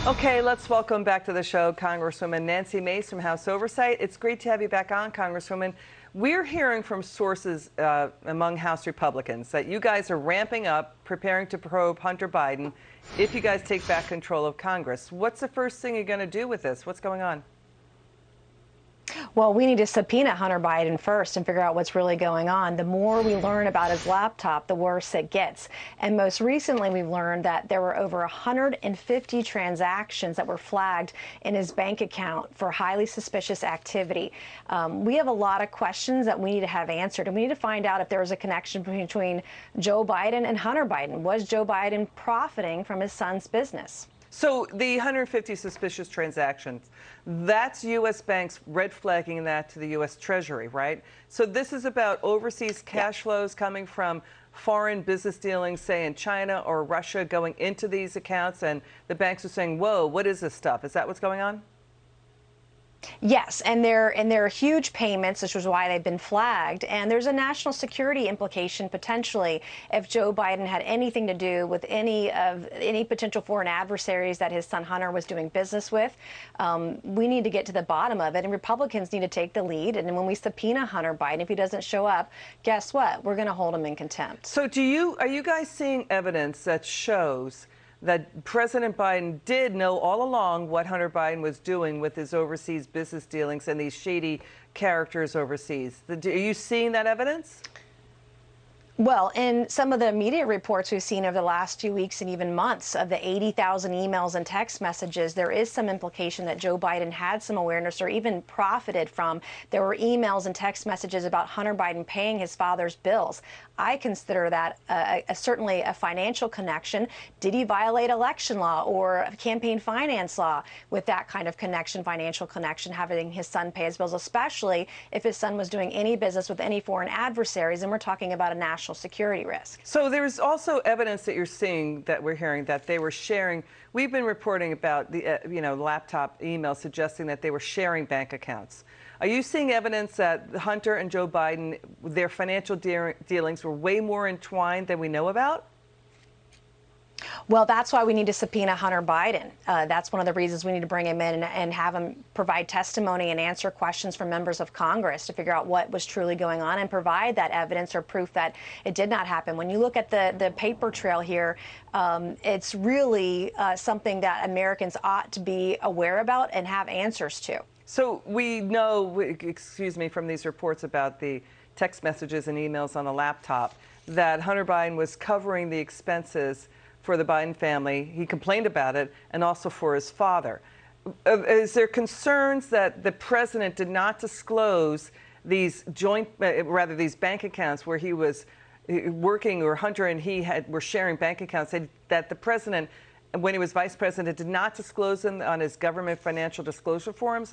Okay, let's welcome back to the show Congresswoman Nancy Mace from House Oversight. It's great to have you back on, Congresswoman. We're hearing from sources among House Republicans that you guys are ramping up, preparing to probe Hunter Biden if you guys take back control of Congress. What's the first thing you're going to do with this? What's going on? Well, we need to subpoena Hunter Biden first and figure out what's really going on. The more we learn about his laptop, the worse it gets. And most recently, we've learned that there were over 150 transactions that were flagged in his bank account for highly suspicious activity. We have a lot of questions that we need to have answered, and we need to find out if there was a connection between Joe Biden and Hunter Biden. Was Joe Biden profiting from his son's business? So the 150 suspicious transactions, that's U.S. banks red flagging that to the U.S. Treasury, right? So this is about overseas cash flows coming from foreign business dealings, say in China or Russia, going into these accounts, and the banks are saying, whoa, what is this stuff? Is that what's going on? Yes, and they're huge payments, which is why they've been flagged. And there's a national security implication potentially if Joe Biden had anything to do with any potential foreign adversaries that his son Hunter was doing business with. We need to get to the bottom of it, and Republicans need to take the lead. And when we subpoena Hunter Biden, if he doesn't show up, guess what? We're going to hold him in contempt. So are you guys seeing evidence that shows that President Biden did know all along what Hunter Biden was doing with his overseas business dealings and these shady characters overseas? Are you seeing that evidence? Well, in some of the media reports we've seen over the last few weeks and even months of the 80,000 emails and text messages, there is some implication that Joe Biden had some awareness or even profited from. There were emails and text messages about Hunter Biden paying his father's bills. I consider that certainly a financial connection. Did he violate election law or campaign finance law with that kind of connection, financial connection, having his son pay his bills, especially if his son was doing any business with any foreign adversaries, and we're talking about a national security risk. So there's also evidence that you're seeing, that we're hearing, that they were sharing. We've been reporting about the laptop emails suggesting that they were sharing bank accounts. Are you seeing evidence that Hunter and Joe Biden, their financial dealings were way more entwined than we know about? Well, that's why we need to subpoena Hunter Biden. That's one of the reasons we need to bring him in and have him provide testimony and answer questions from members of Congress to figure out what was truly going on and provide that evidence or proof that it did not happen. When you look at the paper trail here, it's really something that Americans ought to be aware about and have answers to. So we know, excuse me, from these reports about the text messages and emails on the laptop, that Hunter Biden was covering the expenses for the Biden family. He complained about it, and also for his father. Is there concerns that the president did not disclose these these bank accounts where he was working, or Hunter and he were sharing bank accounts, that the president, when he was vice president, did not disclose them on his government financial disclosure forms?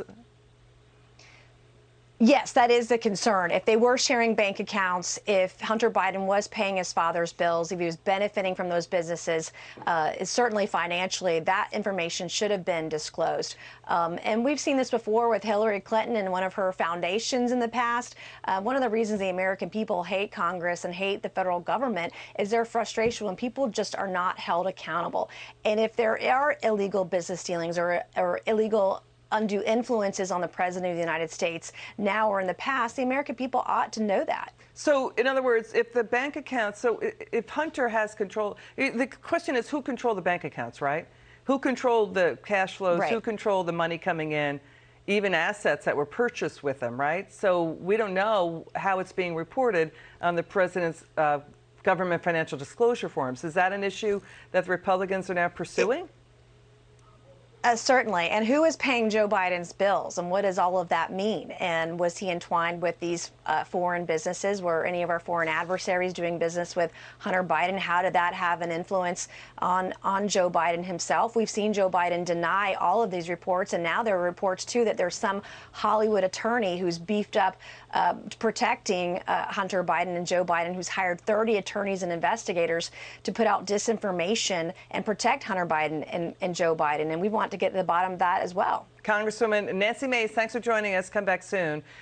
Yes, that is the concern. If they were sharing bank accounts, if Hunter Biden was paying his father's bills, if he was benefiting from those businesses, certainly financially, that information should have been disclosed. And we've seen this before with Hillary Clinton and one of her foundations in the past. One of the reasons the American people hate Congress and hate the federal government is their frustration when people just are not held accountable. And if there are illegal business dealings or illegal undue influences on the president of the United States now or in the past, the American people ought to know that. So, in other words, if the bank accounts, so if Hunter has control, the question is who controlled the bank accounts, right? Who controlled the cash flows? Right. Who controlled the money coming in, even assets that were purchased with them, right? So we don't know how it's being reported on the president's government financial disclosure forms. Is that an issue that the Republicans are now pursuing? Certainly. And who is paying Joe Biden's bills, and what does all of that mean? And was he entwined with these foreign businesses? Were any of our foreign adversaries doing business with Hunter Biden? How did that have an influence on Joe Biden himself? We've seen Joe Biden deny all of these reports, and now there are reports, too, that there's some Hollywood attorney who's beefed up protecting Hunter Biden and Joe Biden, who's hired 30 attorneys and investigators to put out disinformation and protect Hunter Biden and Joe Biden. And we want to get to the bottom of that as well. Congresswoman Nancy Mace, thanks for joining us. Come back soon.